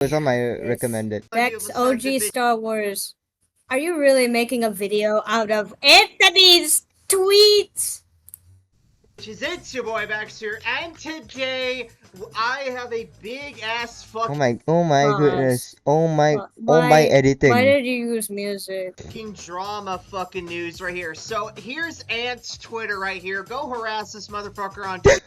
was on my Yes. recommended. Bex OG Star Wars. Are you really making a video out of Anthony's tweets? Which is it's your boy Backseater, and today I have a big ass fucking Oh my goodness. Oh my editing. Why did you use music? drama fucking news right here. So here's Ant's Twitter right here. Go harass this motherfucker on Twitter.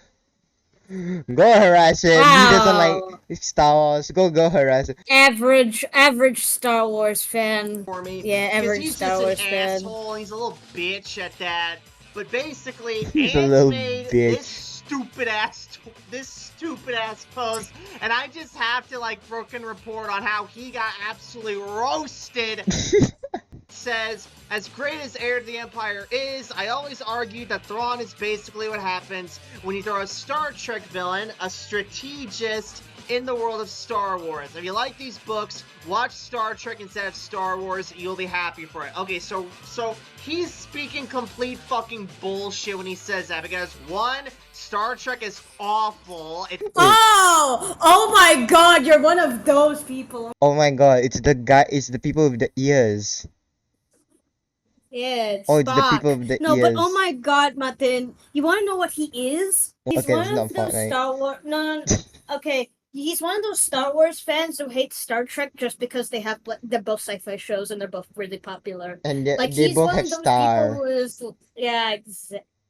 Go harass him. Wow. He doesn't like Star Wars. Go harass him. Average Star Wars fan. For me, Yeah, average Star Wars he's fan. an asshole. He's a little bitch at that. But basically, He's a Ant little made bitch. this stupid ass post, and I just have to like broken report on how he got absolutely roasted. Says, as great as Heir to the Empire is, I always argued that Thrawn is basically what happens when you throw a Star Trek villain, a strategist, in the world of Star Wars. If you like these books, watch Star Trek instead of Star Wars, you'll be happy for it. Okay, so he's speaking complete fucking bullshit when he says that, because one, Star Trek is awful. Oh my god, you're one of those people. Oh my god, it's the people with the ears. Yeah, it's Oh, it's the Spock. people with the No, ears. but oh my god, Martin, you want to know what he is? He's Okay, one it's of not those Fortnite. Star Wars. No. Okay, he's one of those Star Wars fans who hate Star Trek just because they're both sci-fi shows and they're both really popular. And Like they he's both one have of those star. people who is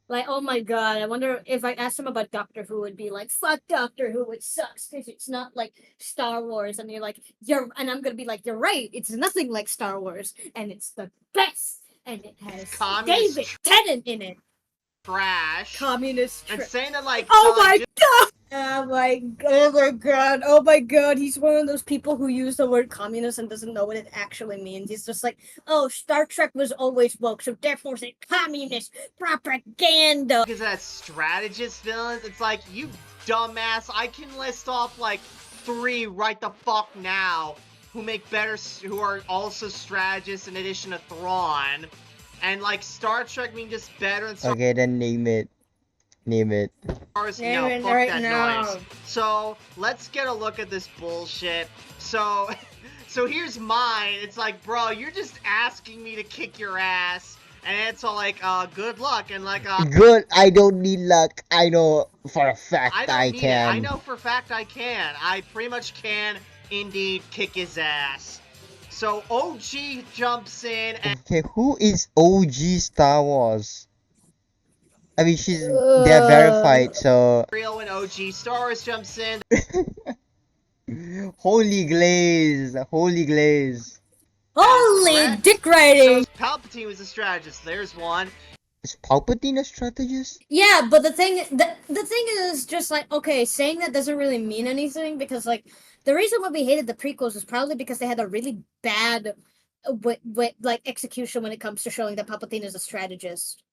like, oh my god, I wonder if I asked him about Doctor Who, would be like, fuck Doctor Who, it sucks because it's not like Star Wars, and and I'm gonna be like, you're right, it's nothing like Star Wars, and it's the best. And it has David Tennant in it. Trash. Communist and saying that like oh my god! Oh my god, he's one of those people who use the word communist and doesn't know what it actually means. He's just like, oh, Star Trek was always woke, so therefore it's communist propaganda. Because that strategist villains, it's like, you dumbass, I can list off like 3 right the fuck now who are also strategists in addition to Thrawn. And like Star Trek mean just better and Star Okay, then name it. Wars. Name No, it fuck right that now. noise. So let's get a look at this bullshit. So here's mine. It's like, bro, you're just asking me to kick your ass. And it's all like, good luck, and like, Good, I don't need luck. I know for a fact I need can. it. I know for a fact I can. I pretty much can indeed kick his ass. So OG jumps in and Okay, who is OG Star Wars? I mean, they're verified, so real when OG Star Wars jumps in. Holy glaze. Holy dick riding! So Palpatine was a strategist. There's one. Is Palpatine a strategist? Yeah, but the thing is just like, okay, saying that doesn't really mean anything, because like the reason why we hated the prequels is probably because they had a really bad like execution when it comes to showing that Palpatine is a strategist.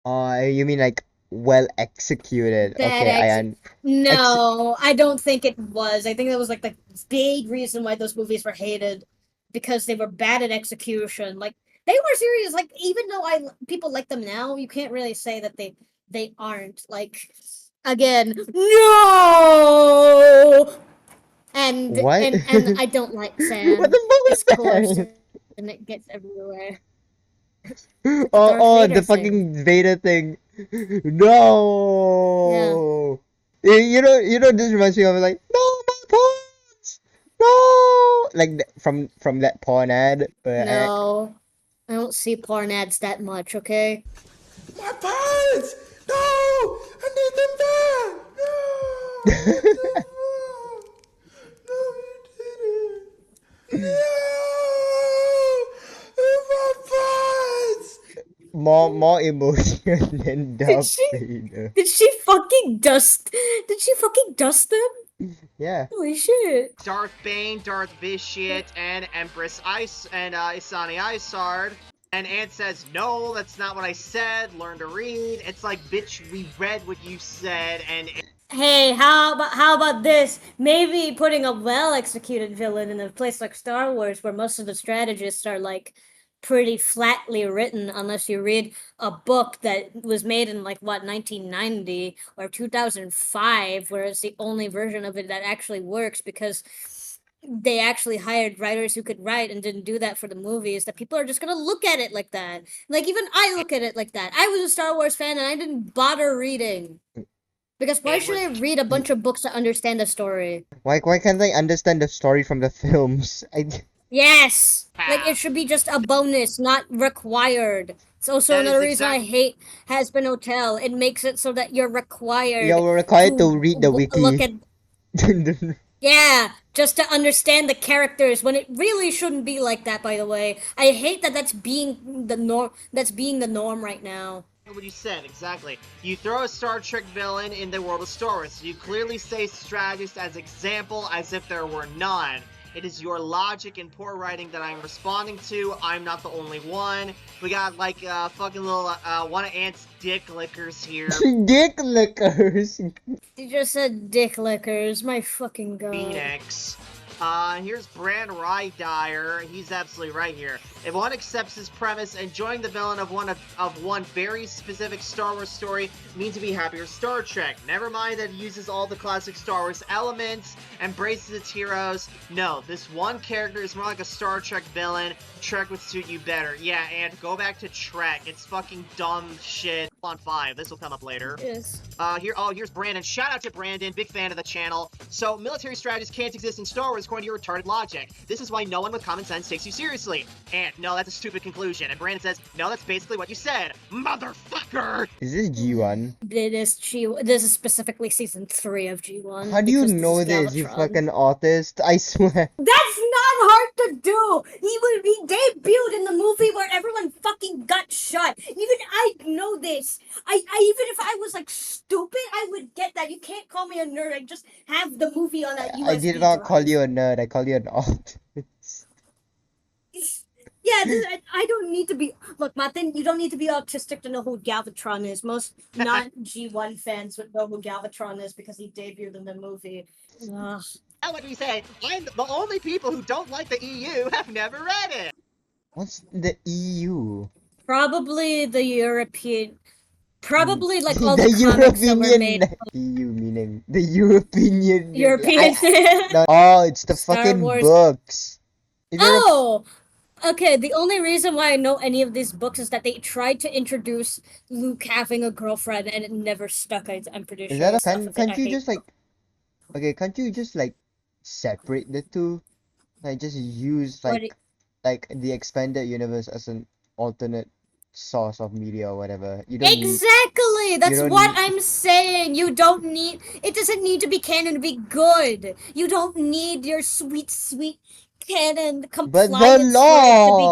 You mean like well executed? Okay, No, I don't think it was. I think that was like the big reason why those movies were hated, because they were bad at execution. Like they were serious. Like even though people like them now, you can't really say that they aren't. Like again, no. And What? and I don't like sand. What the fuck was It's coarse that? and it gets everywhere. Oh, Darth the Vader fucking Vader thing. No. You know, this reminds me of like, no, my pawns, no, like from that porn ad. No, I don't see porn ads that much. Okay. My pants! No! I need them back! No! No, you didn't! No! My pants! more emotion than Darth she- Vader. Did she fucking dust them? Yeah. Holy shit! Darth Bane, Darth Vitiate, and Empress Isani Isard. And Ant says, no, that's not what I said. Learn to read. It's like, bitch, we read what you said, and Hey, how about this? Maybe putting a well-executed villain in a place like Star Wars, where most of the strategists are like pretty flatly written, unless you read a book that was made in like what 1990 or 2005, where it's the only version of it that actually works, because they actually hired writers who could write and didn't do that for the movies, that people are just gonna look at it like that. Like, even I look at it like that. I was a Star Wars fan and I didn't bother reading. Because why It should was I read a bunch of books to understand the story? Why can't I understand the story from the films? Yes! Like, it half. should be just a bonus, not required. It's also That is another reason I exact. hate Has Been Hotel. It makes it so that you're You're required required to to read the look wiki. at. Yeah, just to understand the characters when it really shouldn't be like that, by the way. I hate that that's being the norm. That's being the norm right now. What you said, exactly. You throw a Star Trek villain in the world of Star Wars. You clearly say strategist as example as if there were none. It is your logic and poor writing that I'm responding to. I'm not the only one. We got like fucking little one of Ant's dick lickers here. Dick lickers. You just said dick lickers. My fucking god. Phoenix. Here's Bran Rydire. He's absolutely right here. If one accepts his premise, enjoying the villain of one very specific Star Wars story means to be happy with Star Trek. Never mind that it uses all the classic Star Wars elements, embraces its heroes. No, this one character is more like a Star Trek villain. Trek would suit you better. Yeah, and go back to Trek. It's fucking dumb shit. On 5. This will come up later. Yes. Here's Brandon. Shout out to Brandon, big fan of the channel. So, military strategies can't exist in Star Wars according to your retarded logic. This is why no one with common sense takes you seriously. And, no, that's a stupid conclusion. And Brandon says, no, that's basically what you said. Motherfucker! Is this G1? This is specifically season 3 of G1. How do you because know is this, you Galvatron. fucking autist? I swear. That's not hard to do. He debuted in the movie where everyone fucking got shot. Even I know this. I even if I was like stupid, I would get that. You can't call me a nerd. I just have the movie on that USB I did not call drive. you a nerd, I called you an autist. Yeah, I don't need to be. Look, Martin, you don't need to be autistic to know who Galvatron is. Most not G1 fans would know who Galvatron is because he debuted in the movie. Ugh. Like we say, I'm the only people who don't like the EU have never read it. What's the EU? Probably the European. Probably like all The the comics that were made. EU meaning the European Union. European. No, oh, it's the Star fucking Wars. books. Is there a- Oh! Okay, the only reason why I know any of these books is that they tried to introduce Luke having a girlfriend and it never stuck. I'm pretty Is sure. that a Stuff of it, can't I you hate. just like okay, can't you just like separate the two? Like just use What do- like the expanded universe as an alternate source of media or whatever. You don't need Exactly! That's don't what need- I'm saying! You don't need. It doesn't need to be canon to be good! You don't need your sweet, sweet canon but compliance the for it to be good.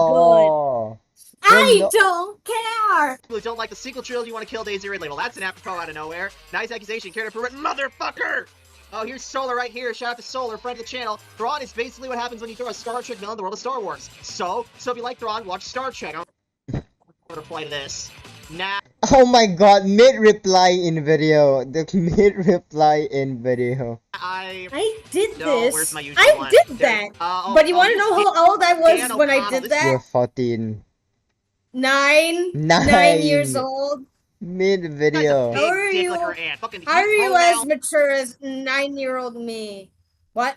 law. I law- don't care! People who don't like the sequel trilogy want to kill Daisy Ridley. Well, that's an apropos out of nowhere. Nice accusation. Care to prove it? Motherfucker! Oh, here's Solar right here. Shout out to Solar, friend of the channel. Thrawn is basically what happens when you throw a Star Trek villain in the world of Star Wars. So if you like Thrawn, watch Star Trek. I don't reply to this. Nah. Oh my god, mid reply in video. The mid reply in video. I did No, this. where's my usual I one? did There- that. oh, But you want to here's know how old I was Dan when I O'Connell. did This- that? You're 14. 9 9 years old. Mid Guy's a video. How big are dick you? like her aunt. Fucking How are heat you as pronouns, mature as 9-year-old me? What?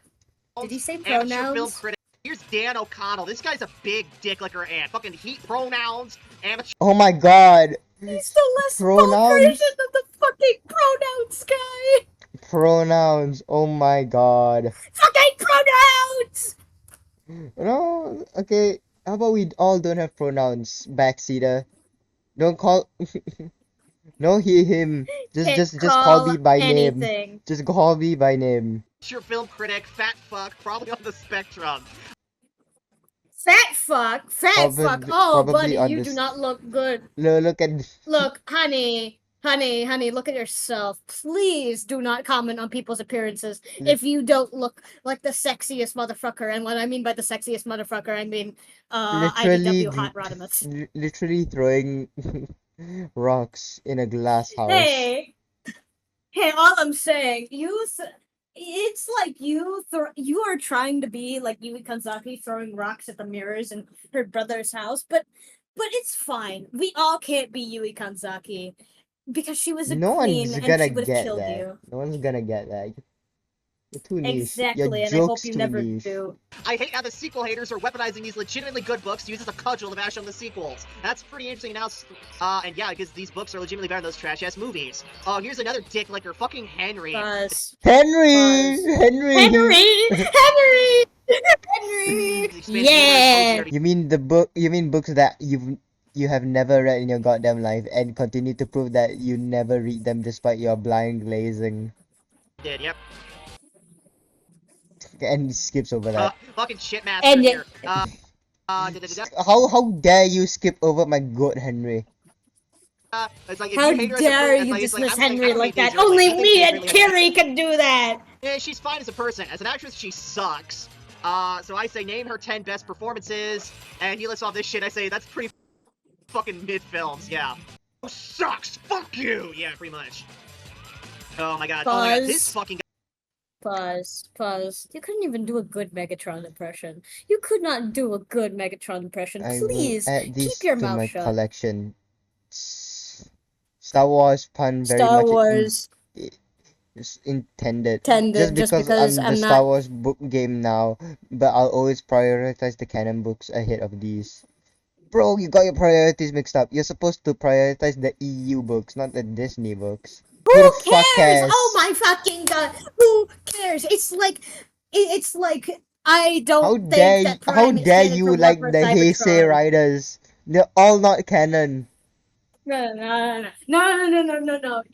Did he say amateur film pronouns? critic. Here's Dan O'Connell. This guy's a big dick like her aunt. Fucking heat pronouns, amateur. Oh my god. He's the less Pronouns? version of the fucking pronouns guy. Pronouns. Oh my god. Fucking pronouns. No, okay. How about we all don't have pronouns, Backseater? Don't call. No, he, him. Can't Just call me by name. anything. Just call me by name. Film critic, fat fuck, probably on the spectrum. Fat fuck. Oh, Probably buddy, on you this- do not look good. Look at. Look, honey, look at yourself. Please do not comment on people's appearances if you don't look like the sexiest motherfucker. And what I mean by the sexiest motherfucker, I mean Literally, IDW Hot Rodimus. literally throwing rocks in a glass house. Hey, all I'm saying, it's like you are trying to be like Yui Kanzaki throwing rocks at the mirrors in her brother's house, but it's fine. We all can't be Yui Kanzaki because she was a No queen one's and gonna she would have get killed that. you. No one's gonna get that. Too niche. Your Exactly, and I hope joke's you too never niche. do. I hate how the sequel haters are weaponizing these legitimately good books to use as a cudgel to bash on the sequels. That's pretty interesting now. And yeah, because these books are legitimately better than those trash-ass movies. Oh, here's another dick licker, fucking Henry. Buzz. Henry! Buzz. Henry! Henry! Henry! Yeah! You mean books that you have never read in your goddamn life and continue to prove that you never read them despite your blind glazing. Did, yep. And he skips over that. Fucking shitmaster And here. How dare you skip over my goat Henry? It's like, if how you hate her as a dare person, you it's like, dismiss I'm saying, I Henry don't like hate these that? girls, Only like, you think me these and really Carrie can do that! Yeah, she's fine as a person. As an actress, she sucks. So I say name her 10 best performances, and he lists off this shit. I say that's pretty fucking mid-films, yeah. Oh, sucks! Fuck you! Yeah, pretty much. Oh my god, oh my god, this Pause. fucking Pause. You couldn't even do a good Megatron impression. You could not do a good Megatron impression. I will Please, add keep these your to mouth my shut. collection. Star Wars pun very Star much Wars is intended. Just tended, just because because I'm the I'm Star not. Wars book game now, but I'll always prioritize the canon books ahead of these. Bro, you got your priorities mixed up. You're supposed to prioritize the EU books, not the Disney books. Who the Who fuck cares? Oh cares? my fucking god! Who cares? It's like I don't think that How Prime is dare canon you for more like for the Heisei Cybertron. Riders? They're all not canon. No.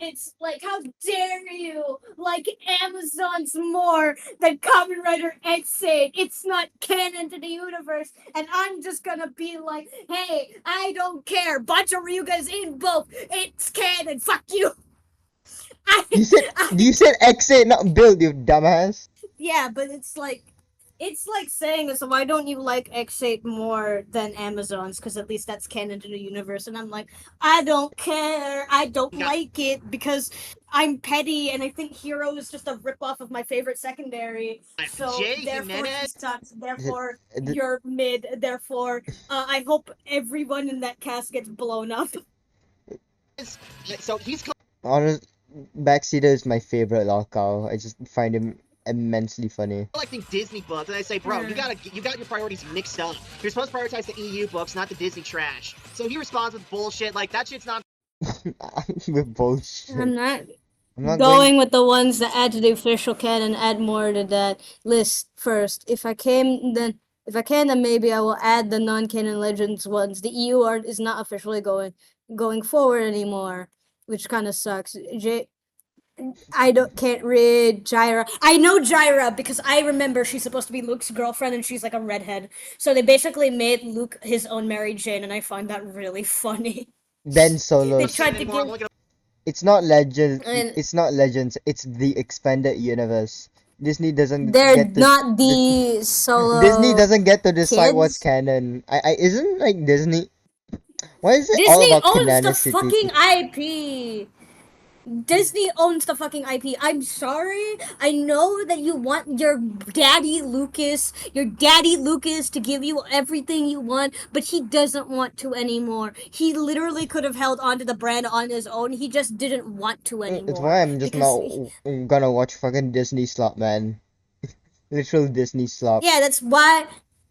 It's like, how dare you? Like, Amazon's more than Kamen Rider X8. It's not canon to the universe. And I'm just gonna be like, hey, I don't care. Bacha Ryuga's in both. It's canon. Fuck you. I, You said I you said X8, not build, you dumbass. Yeah, but it's like saying, so why don't you like X8 more than Amazon's? Because at least that's canon to the universe. And I'm like, I don't care. I don't god. like it because I'm petty and I think Hero is just a ripoff of my favorite secondary. So Jay therefore he Jimenez. sucks. Therefore The- you're mid. Therefore I hope everyone in that cast gets blown up. So he's Honest, Backseater is my favorite lolcow. I just find him immensely funny. collecting Disney books, and I say, bro, you got your priorities mixed up. You're supposed to prioritize the EU books, not the Disney trash. So he responds with bullshit like that shit's not. With bullshit. I'm not I'm not going with the ones that add to the official canon, add more to that list first. If I can, then maybe I will add the non-canon Legends ones. The EU art is not officially going forward anymore, which kind of sucks. I can't read Gyra. I know Gyra because I remember she's supposed to be Luke's girlfriend and she's like a redhead. So they basically made Luke his own Mary Jane, and I find that really funny. Ben They Solos. tried to Anymore. I'm give. looking It's not legend. And It's not legends. It's the expanded universe. Disney doesn't they're get to. not the Disney solo doesn't get to decide what's kids. canon. I isn't like Disney. Why is it all Disney about owns the canonicity? fucking IP. Disney owns the fucking IP. I'm sorry. I know that you want your daddy Lucas to give you everything you want, but he doesn't want to anymore. He literally could have held onto the brand on his own. He just didn't want to It's anymore why I'm just because not gonna watch fucking Disney slop, man. Literal Disney slop. yeah, that's why.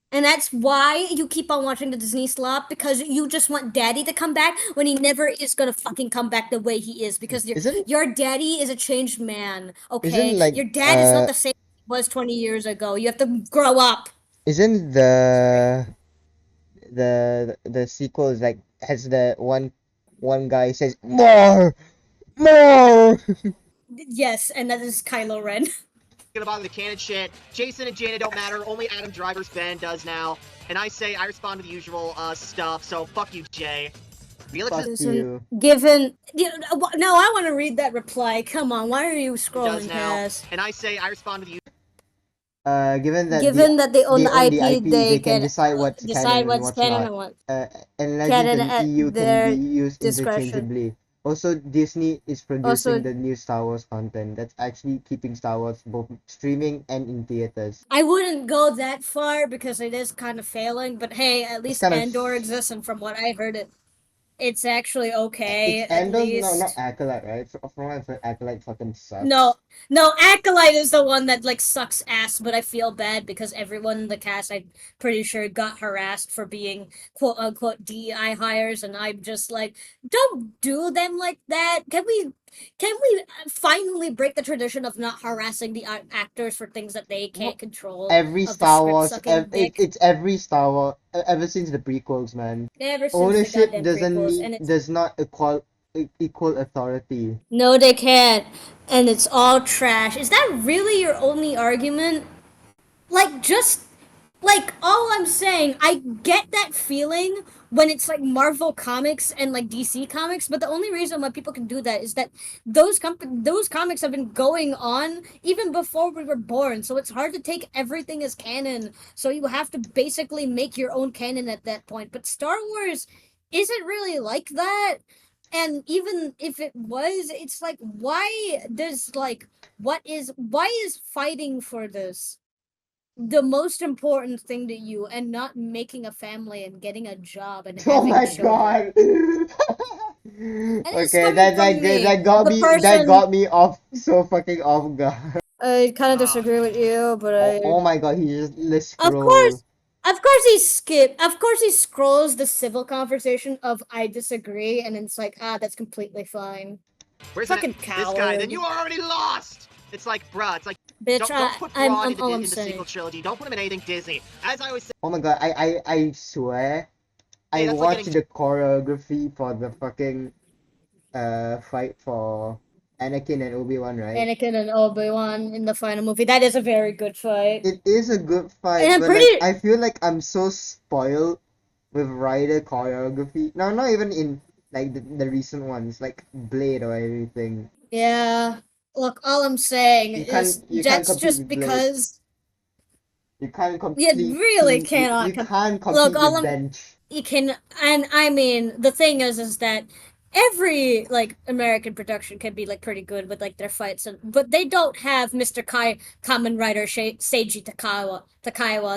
And that's why you keep on watching the Disney slop, because you just want daddy to come back when he never is gonna fucking come back the way he is, because Isn't your daddy is a changed man, isn't okay? like Your dad is not the same he was 20 years ago. You have to grow up. isn't the sequel is like has the one guy says more. Yes, and that is Kylo Ren. about the canon shit. Jason and Jaina don't matter. Only Adam Driver's band does now. And I say I respond to the usual stuff. So fuck you, Jay. Fuck Listen, you. no, I want to read that reply. Come on, why are you does scrolling now. past? And I say I respond to the Given that Given that they own they the own the IP, IP, they they can can decide what's canon decide and what's what's canon not. and what And Legends canon and at EU can be their used discretion. interchangeably. Also, Disney is producing Also, the new Star Wars content. That's actually keeping Star Wars both streaming and in theaters. I wouldn't go that far because it is kind of failing, but hey, at It's least kind of Andor exists, and from what I heard, it's actually It's okay, at Endos, no, not least. Acolyte, right? From what I've heard, Acolyte fucking No, sucks. no, Acolyte is the one that like sucks ass, but I feel bad because everyone in the cast, I'm pretty sure, got harassed for being quote unquote DEI hires, and I'm just like, don't do them like that. Can we finally break the tradition of not harassing the actors for things that they can't Well, control every of the Star script Wars, sucking dick it's every Star Wars ever since the prequels, man. ever since the Ownership goddamn doesn't prequels, mean and it's does not equal authority. no, they can't, and it's all trash. Is that really your only argument? Like, just like all I'm saying, I get that feeling when it's like Marvel comics and like DC comics, but the only reason why people can do that is that those comics have been going on even before we were born, so it's hard to take everything as canon. So you have to basically make your own canon at that point. But Star Wars isn't really like that. And even if it was, it's like why is fighting for this the most important thing to you and not making a family and getting a job and Oh having my children? god. And it's Okay, coming from me, the that person. got me off so fucking off guard. I kind of Oh, disagree with you, but Oh my god, he just let's of scroll. course, of course he scrolls the civil conversation of I disagree, and it's like, that's completely fine. where's Fucking this guy? Then coward, you already lost. It's like, bruh. It's like, bitch. don't put I'm Thrawn all I'm in the sequel saying. trilogy. Don't put him in anything Disney. As I always say, Oh my god, I swear I that's like watched getting the choreography for the fucking fight for Anakin and Obi-Wan, right? Anakin and Obi-Wan in the final movie. That is a very good fight, It is a good and fight, I'm but like pretty. I feel like I'm so spoiled with rider choreography. No, not even in like the recent ones, like Blade or anything. Yeah. Look, all I'm saying is You can't that's compete just with Blade. because You can't you complete really team. cannot. You can't Look, compete all with I'm bench. you can, and I mean the thing is that every like American production can be like pretty good with like their fights, but they don't have Mr. Kamen Rider Seiji Takaiwa.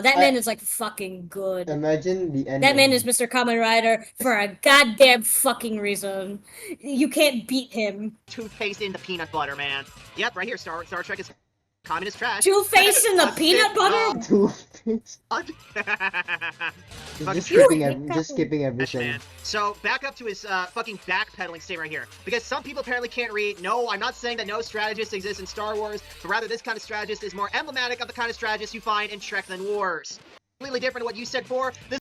That I man is like fucking good. imagine the That man is ending. Mr. Kamen Rider for a goddamn fucking reason. You can't beat him. toothpaste in the peanut butter, man. Yep, right here. Star Trek is communist trash. Two Face in the A peanut sitcom. butter. Toothpaste. Fucking You trash. hate Just Kamen. skipping Trash, man. everything. So back up to his fucking backpedaling statement right here. Because some people apparently can't read. No, I'm not saying that no strategist exists in Star Wars, but rather this kind of strategist is more emblematic of the kind of strategist you find in Trek than Wars. Completely different to what you said before. This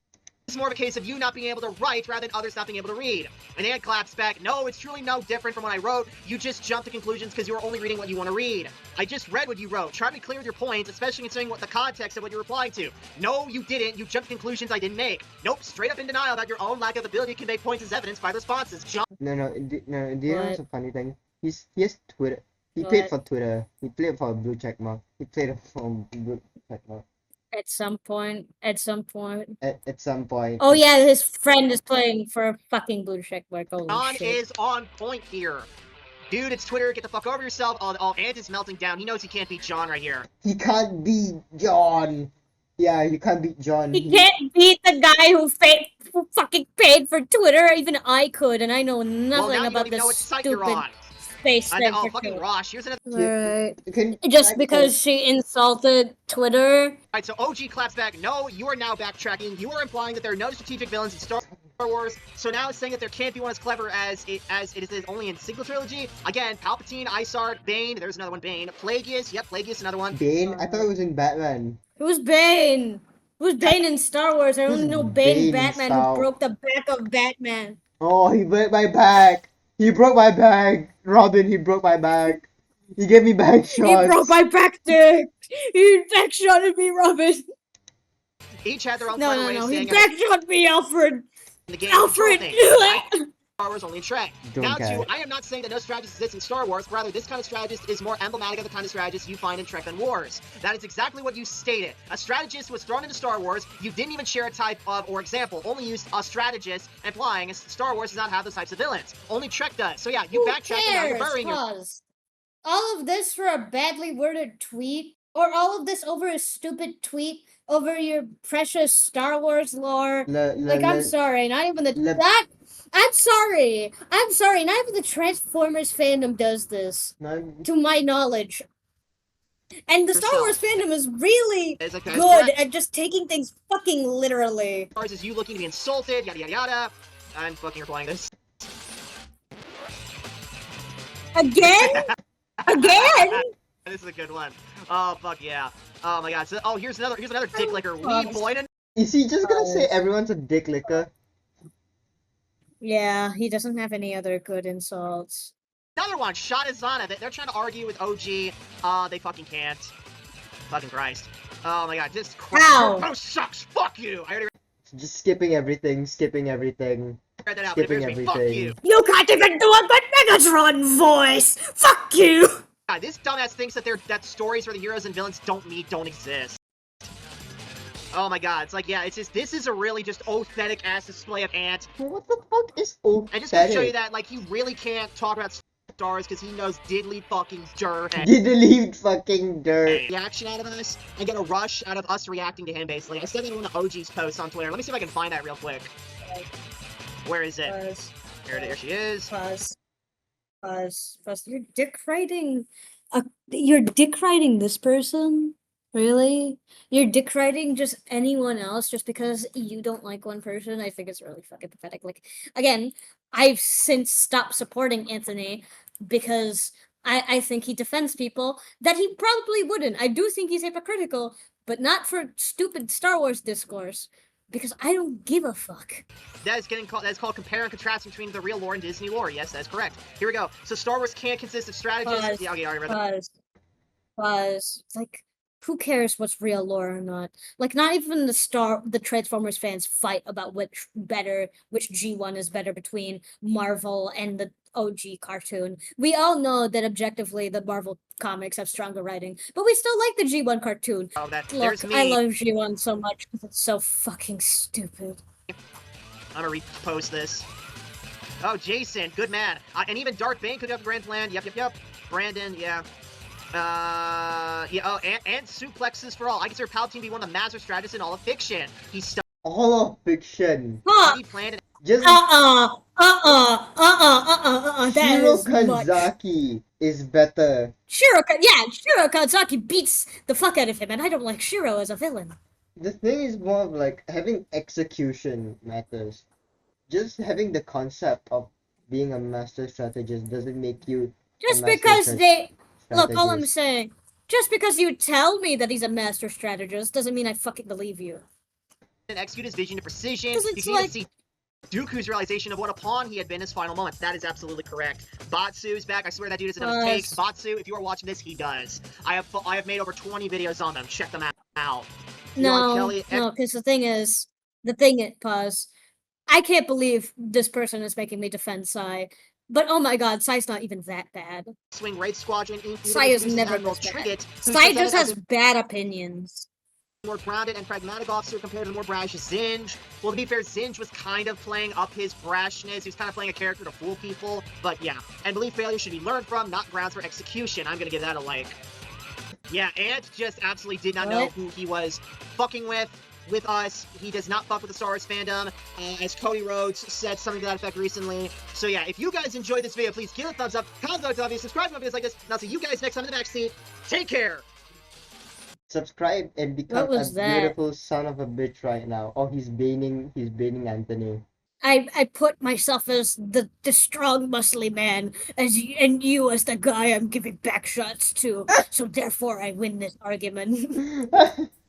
is more of a case of you not being able to write rather than others not being able to read. And Anne claps back, no, it's truly no different from what I wrote. You just jump to conclusions because you are only reading what you want to read. I just read what you wrote. Try to be clear with your points, especially considering what the context of what you're replying to. No, you didn't. You jumped to conclusions I didn't make. Nope, straight up in denial about your own lack of ability to convey points as evidence by responses. Jump. No. Do you know what's What? a funny thing? He has Twitter. He played What? for Twitter. He played for Blue Checkmark. He played for Blue Checkmark. At some point. At some point. At some point, Oh yeah, it's his friend is playing for fucking blue check mark. Holy John shit. is on point here. Dude, it's Twitter. Get the fuck over yourself. Oh, Ant is melting down. He knows he can't beat John right here. he can't beat John. Yeah, you can't beat John. He can't beat the guy who fucking paid for Twitter. Even I could, and I know Well, nothing now you don't about even this know what site you're stupid on. space Oh, fucking censorship. Rosh. Here's another. Alright. Can Just like oh because she insulted Twitter. Alright, so OG claps back. No, you are now backtracking. You are implying that there are no strategic villains in Star Wars. So now it's saying that there can't be one as clever as it is only in sequel trilogy. Again, Palpatine, Isard, Bane. There's another one. Bane. Plagueis. Yep, Plagueis. Another one. Bane? I thought it was in Batman. Who's Bane? Who's Bane in Star Wars? I Who's only know Bane Bane in Batman who Star? broke the back of Batman. Oh, he broke my back. He broke my back. Robin, he broke my back. He gave me back He broke shots. my back, dick. He backshotted me, Robin. Each had their own No, clever no, way of no. He saying backshot me, Alfred. the game control Alfred. things. I Star Wars only in Trek. Don't Now, care. two, I am not saying that no strategist exists in Star Wars, but rather this kind of strategist is more emblematic of the kind of strategist you find in Trek than Wars. That is exactly what you stated. A strategist was thrown into Star Wars. You didn't even share a type of or example. Only used a strategist, implying Star Wars does not have those types of villains. Only Trek does. So yeah, you Who backtrack and now you're cares? burying your. Pause. All of this for a badly worded tweet? Or all of this over a stupid tweet over your precious Star Wars lore? Le, le, Like, I'm le, sorry, not even the le, that I'm sorry. I'm sorry. Not even the Transformers fandom does this, No, to my knowledge. And the Star Wars Yourself. fandom is really It's okay, it's good correct. at just taking things fucking literally. As far as you looking to be insulted, yada yada yada. I'm fucking replying this. Again? Again? This is a good one. Oh fuck yeah. Oh my god. So, oh, here's another dick licker. Wee boy. is he just gonna say everyone's a dick licker? Yeah, he doesn't have any other good insults. Another one. Shadazana. They're trying to argue with OG. They fucking can't. Fucking Christ. Oh my god. Just How? Oh sucks. Fuck you. I already Just skipping everything, read that out. But it skipping bears me. Fuck you. everything. You can't even do a good Megatron voice! Fuck you! God, this dumbass thinks that stories where the heroes and villains don't meet don't exist. Oh my god, it's like, yeah, it's just, this is a really just authentic ass display of Ant. What the fuck is old? I just want to show you that, like, he really can't talk about stars because he knows diddly fucking dirt. Diddly fucking dirt. Reaction out of us, and get a rush out of us reacting to him, basically. I said that in one of OG's posts on Twitter. Let me see if I can find that real quick. Where is it? Pause. There she is. Pause. You're dick riding. You're dick riding this person? Really? You're dick riding just anyone else just because you don't like one person? I think it's really fucking pathetic. Like, again, I've since stopped supporting Anthony because I think he defends people that he probably wouldn't. I do think he's hypocritical, but not for stupid Star Wars discourse. Because I don't give a fuck. That's called compare and contrast between the real lore and Disney lore. Yes, that's correct. Here we go. So Star Wars can't consist of strategists. Pause. Yeah, okay, I already read that. Pause. Like, who cares what's real lore or not? Like, not even the Transformers fans fight about which G1 is better between Marvel and the OG cartoon. We all know that objectively the Marvel comics have stronger writing, but we still like the G1 cartoon. Oh, that Look, there's me. I love G1 so much because it's so fucking stupid. I'm gonna repost this. Oh, Jason, good man. And even Dark Bane could have Grand Plan. Yep. Brandon, yeah. Yeah, oh, and suplexes for all. I consider Palpatine to be one of the master strategists in all of fiction. He's All of fiction. Huh. he planned it. Just That Shiro is much. Kanzaki is better. Shiro Kanzaki beats the fuck out of him, and I don't like Shiro as a villain. The thing is more of like having execution matters. Just having the concept of being a master strategist doesn't make you Just a master because they look, all I'm strategist. saying, just because you tell me that he's a master strategist doesn't mean I fucking believe you. And execute his vision to precision. 'Cause You it's can even like- see Dooku's realization of what a pawn he had been in his final moments. That is absolutely correct. Batsu's back. I swear that dude doesn't know his takes. Batsu, if you are watching this, he does. I have made over 20 videos on them. Check them out. No, because pause. I can't believe this person is making me defend Sai. But oh my god, Sai's not even that bad. Swing Wraith Squadron. Sai is never this bad. Sai just has bad opinions. More grounded and pragmatic officer compared to the more brash Zinj. Well, to be fair, Zinj was kind of playing up his brashness. He was kind of playing a character to fool people. But yeah, and believe failure should be learned from, not grounds for execution. I'm gonna give that a like. Yeah, Ant just absolutely did not know who he was fucking with us. He does not fuck with the Star Wars fandom, as Cody Rhodes said something to that effect recently. So yeah, if you guys enjoyed this video, please give it a thumbs up, comment on it, subscribe to my videos like this, and I'll see you guys next time in the backseat. Take care! Subscribe and become What was a that? beautiful son of a bitch right now. Oh, he's baning Anthony. I put myself as the strong, muscly man, and you as the guy I'm giving back shots to. So therefore, I win this argument.